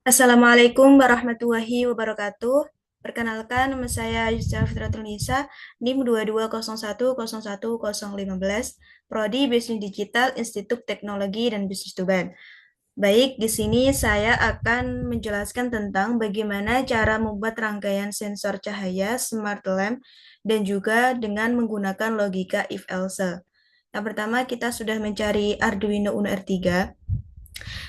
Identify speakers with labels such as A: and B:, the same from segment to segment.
A: Assalamualaikum warahmatullahi wabarakatuh. Perkenalkan, nama saya Yusra Fitratul Nisa, NIM 2201011015, Prodi Bisnis Digital, Institut Teknologi dan Bisnis Tuban. Baik, di sini saya akan menjelaskan tentang bagaimana cara membuat rangkaian sensor cahaya smart lamp dan juga dengan menggunakan logika if-else. Yang pertama, kita sudah mencari Arduino Uno R3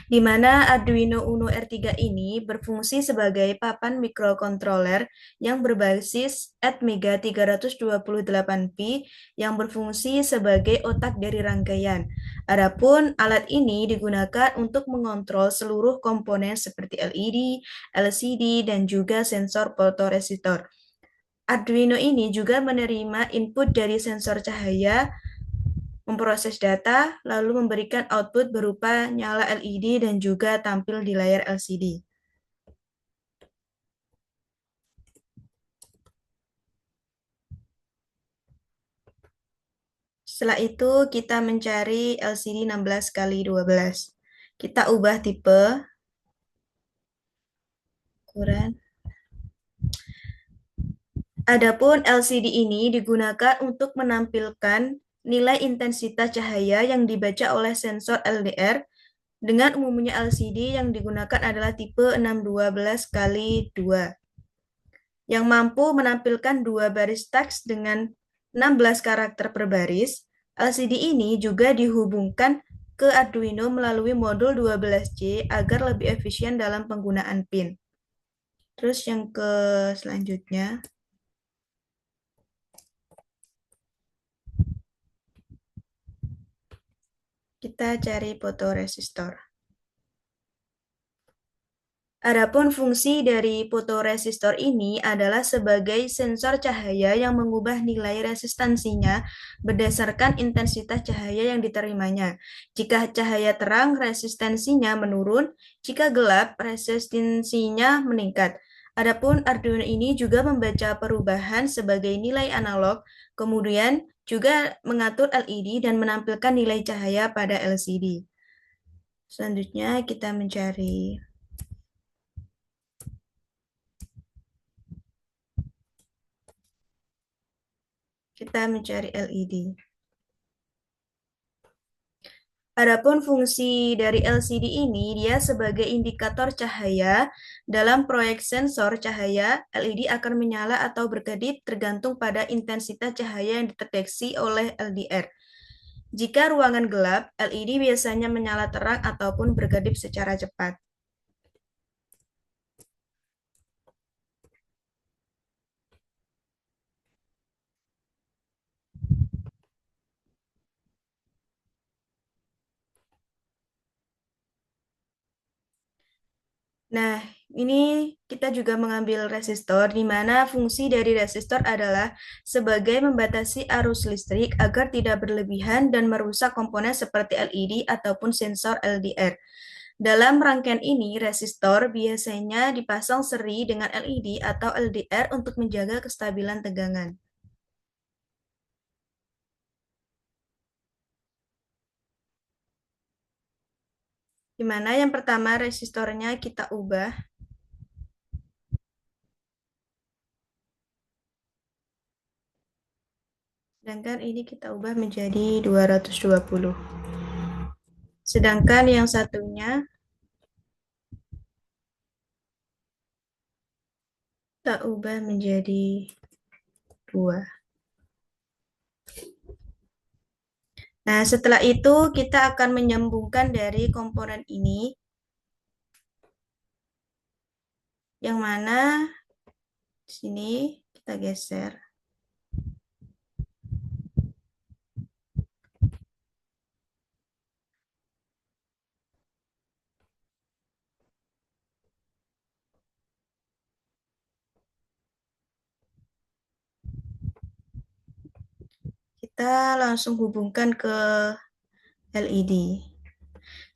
A: di mana Arduino Uno R3 ini berfungsi sebagai papan mikrokontroler yang berbasis Atmega 328P yang berfungsi sebagai otak dari rangkaian. Adapun alat ini digunakan untuk mengontrol seluruh komponen seperti LED, LCD, dan juga sensor fotoresistor. Arduino ini juga menerima input dari sensor cahaya, memproses data, lalu memberikan output berupa nyala LED dan juga tampil di layar LCD. Setelah itu kita mencari LCD 16 kali 12. Kita ubah tipe ukuran. Adapun LCD ini digunakan untuk menampilkan nilai intensitas cahaya yang dibaca oleh sensor LDR. Dengan umumnya LCD yang digunakan adalah tipe 612 kali 2 yang mampu menampilkan dua baris teks dengan 16 karakter per baris. LCD ini juga dihubungkan ke Arduino melalui modul 12C agar lebih efisien dalam penggunaan pin. Terus yang ke selanjutnya, kita cari fotoresistor. Adapun fungsi dari fotoresistor ini adalah sebagai sensor cahaya yang mengubah nilai resistansinya berdasarkan intensitas cahaya yang diterimanya. Jika cahaya terang, resistansinya menurun; jika gelap, resistansinya meningkat. Adapun Arduino ini juga membaca perubahan sebagai nilai analog, kemudian juga mengatur LED dan menampilkan nilai cahaya pada LCD. Selanjutnya kita mencari LED. Adapun fungsi dari LCD ini, dia sebagai indikator cahaya. Dalam proyek sensor cahaya, LED akan menyala atau berkedip tergantung pada intensitas cahaya yang dideteksi oleh LDR. Jika ruangan gelap, LED biasanya menyala terang ataupun berkedip secara cepat. Nah, ini kita juga mengambil resistor, di mana fungsi dari resistor adalah sebagai membatasi arus listrik agar tidak berlebihan dan merusak komponen seperti LED ataupun sensor LDR. Dalam rangkaian ini, resistor biasanya dipasang seri dengan LED atau LDR untuk menjaga kestabilan tegangan. Di mana yang pertama resistornya kita ubah. Sedangkan ini kita ubah menjadi 220. Sedangkan yang satunya kita ubah menjadi 2. Nah, setelah itu kita akan menyambungkan dari komponen ini, yang mana di sini kita geser. Kita langsung hubungkan ke LED.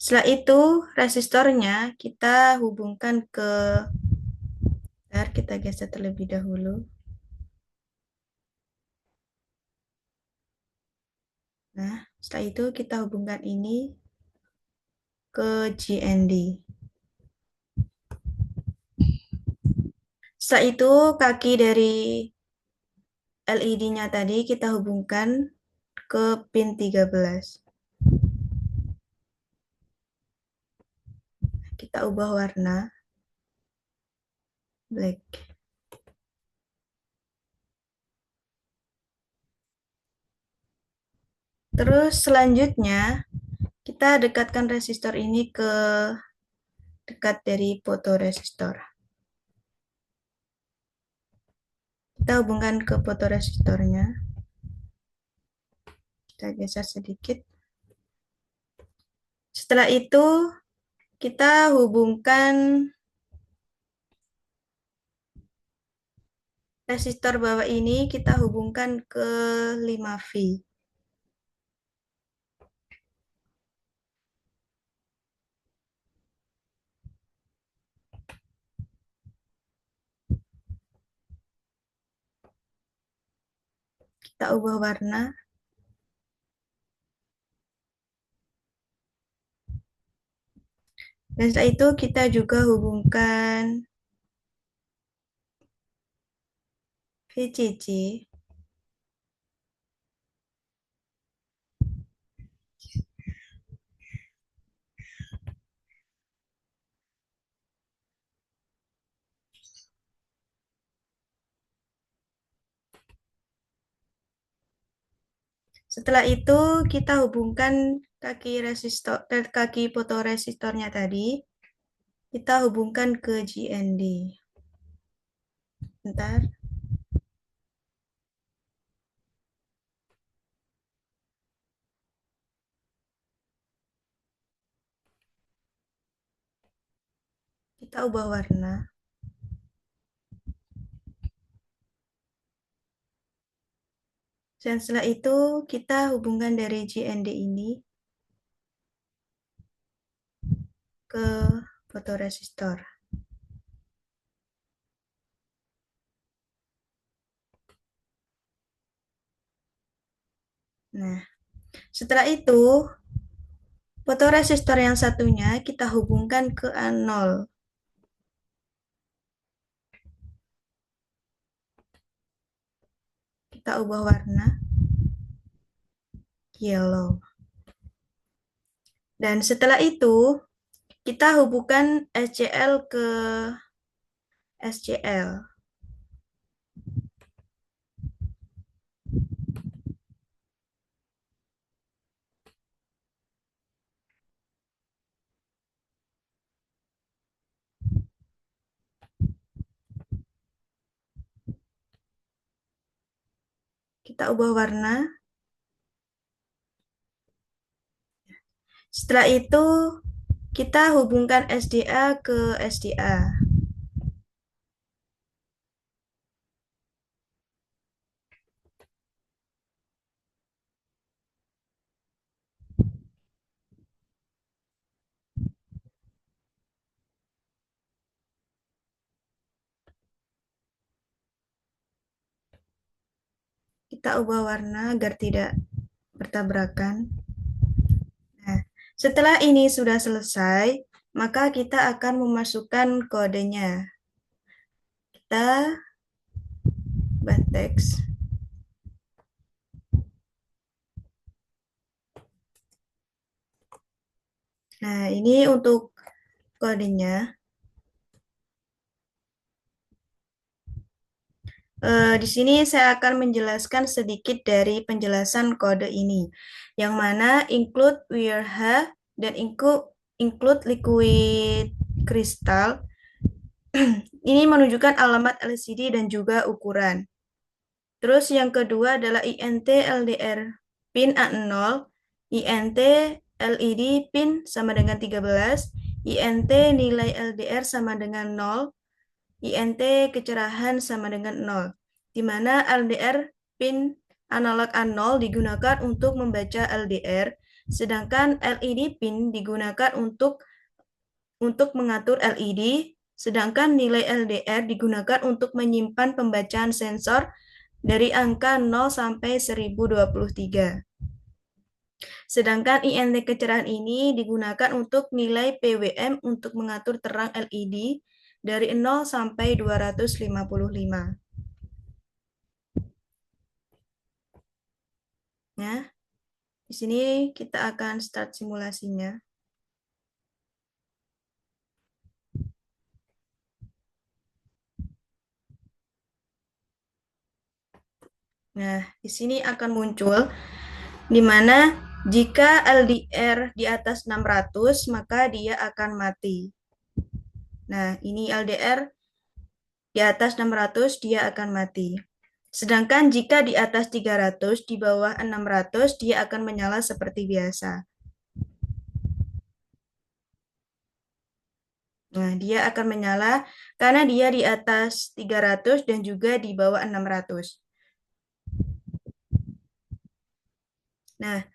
A: Setelah itu, resistornya kita hubungkan ke, bentar, kita geser terlebih dahulu. Nah, setelah itu kita hubungkan ini ke GND. Setelah itu kaki dari LED-nya tadi kita hubungkan ke pin 13. Kita ubah warna black. Terus selanjutnya kita dekatkan resistor ini ke dekat dari fotoresistor. Kita hubungkan ke fotoresistornya. Kita geser sedikit. Setelah itu kita hubungkan resistor bawah ini, kita hubungkan ke 5V. Kita ubah warna. Dan setelah itu kita juga hubungkan VCC. Setelah itu kita hubungkan kaki fotoresistornya tadi. Kita hubungkan ke GND. Bentar. Kita ubah warna. Dan setelah itu kita hubungkan dari GND ini ke fotoresistor. Nah, setelah itu fotoresistor yang satunya kita hubungkan ke A0. Kita ubah warna yellow. Dan setelah itu kita hubungkan SCL ke SCL. Kita ubah warna. Setelah itu kita hubungkan SDA ke SDA. Kita ubah warna agar tidak bertabrakan. Nah, setelah ini sudah selesai, maka kita akan memasukkan kodenya. Kita buat teks. Nah, ini untuk kodenya. Di sini saya akan menjelaskan sedikit dari penjelasan kode ini, yang mana include WRH dan include liquid crystal. Ini menunjukkan alamat LCD dan juga ukuran. Terus yang kedua adalah INT LDR pin A0, INT LED pin sama dengan 13, INT nilai LDR sama dengan 0, INT kecerahan sama dengan 0, di mana LDR pin analog A0 digunakan untuk membaca LDR, sedangkan LED pin digunakan untuk mengatur LED, sedangkan nilai LDR digunakan untuk menyimpan pembacaan sensor dari angka 0 sampai 1023. Sedangkan INT kecerahan ini digunakan untuk nilai PWM untuk mengatur terang LED, dari 0 sampai 255. Nah, di sini kita akan start simulasinya. Nah, di sini akan muncul di mana jika LDR di atas 600, maka dia akan mati. Nah, ini LDR di atas 600, dia akan mati. Sedangkan jika di atas 300, di bawah 600, dia akan menyala seperti biasa. Nah, dia akan menyala karena dia di atas 300 dan juga di bawah 600. Nah,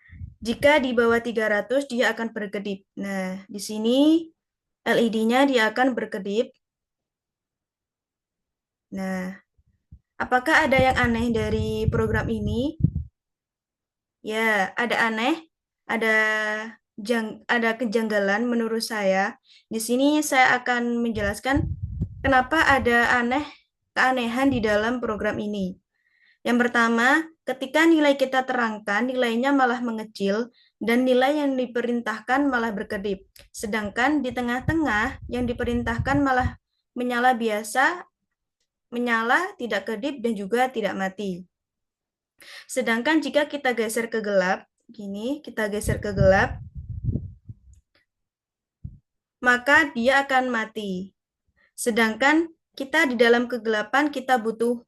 A: jika di bawah 300, dia akan berkedip. Nah, di sini LED-nya dia akan berkedip. Nah, apakah ada yang aneh dari program ini? Ya, ada aneh, ada ada kejanggalan menurut saya. Di sini saya akan menjelaskan kenapa ada keanehan di dalam program ini. Yang pertama, ketika nilai kita terangkan, nilainya malah mengecil dan nilai yang diperintahkan malah berkedip. Sedangkan di tengah-tengah yang diperintahkan malah menyala biasa, menyala, tidak kedip, dan juga tidak mati. Sedangkan jika kita geser ke gelap, gini, kita geser ke gelap, maka dia akan mati. Sedangkan kita di dalam kegelapan kita butuh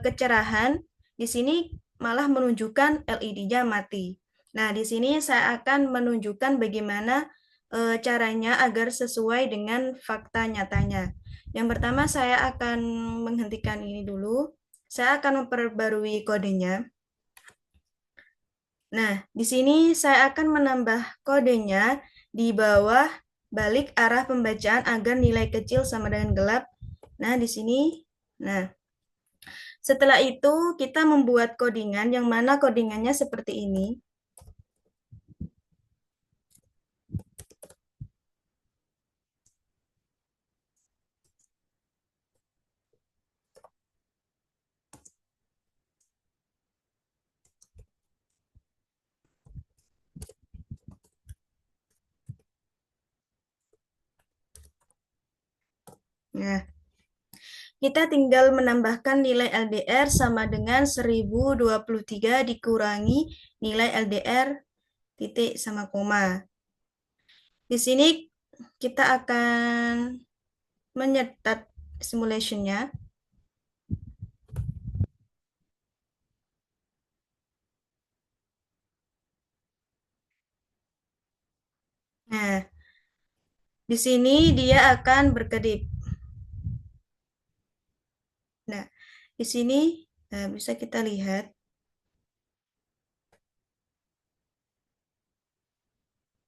A: kecerahan. Di sini malah menunjukkan LED-nya mati. Nah, di sini saya akan menunjukkan bagaimana caranya agar sesuai dengan fakta nyatanya. Yang pertama saya akan menghentikan ini dulu. Saya akan memperbarui kodenya. Nah, di sini saya akan menambah kodenya di bawah balik arah pembacaan agar nilai kecil sama dengan gelap. Nah, di sini. Nah, setelah itu kita membuat codingan yang mana codingannya seperti ini. Nah, kita tinggal menambahkan nilai LDR sama dengan 1023 dikurangi nilai LDR titik sama koma. Di sini kita akan menyetat simulationnya. Nah, di sini dia akan berkedip. Nah, di sini bisa kita lihat.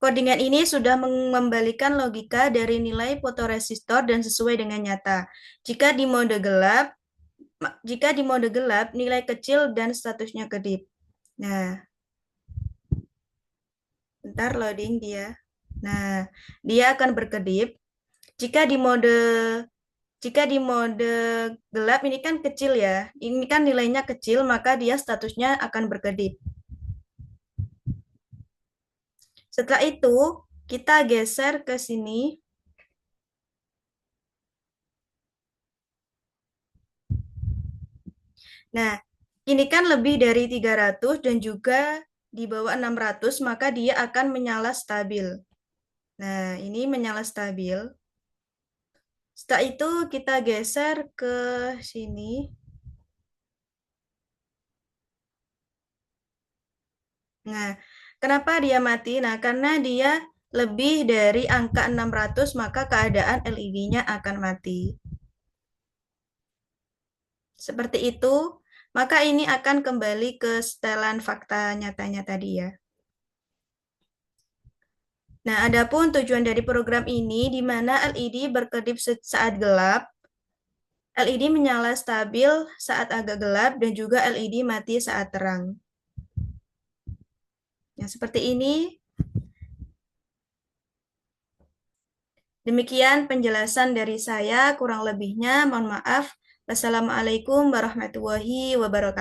A: Codingan ini sudah mengembalikan logika dari nilai fotoresistor dan sesuai dengan nyata. Jika di mode gelap, nilai kecil dan statusnya kedip. Nah, bentar loading dia. Nah, dia akan berkedip. Jika di mode jika di mode gelap ini kan kecil ya. Ini kan nilainya kecil, maka dia statusnya akan berkedip. Setelah itu, kita geser ke sini. Nah, ini kan lebih dari 300 dan juga di bawah 600, maka dia akan menyala stabil. Nah, ini menyala stabil. Setelah itu kita geser ke sini. Nah, kenapa dia mati? Nah, karena dia lebih dari angka 600, maka keadaan LED-nya akan mati. Seperti itu, maka ini akan kembali ke setelan fakta nyatanya tadi ya. Nah, adapun tujuan dari program ini di mana LED berkedip saat gelap, LED menyala stabil saat agak gelap, dan juga LED mati saat terang. Nah, seperti ini. Demikian penjelasan dari saya, kurang lebihnya mohon maaf. Wassalamualaikum warahmatullahi wabarakatuh.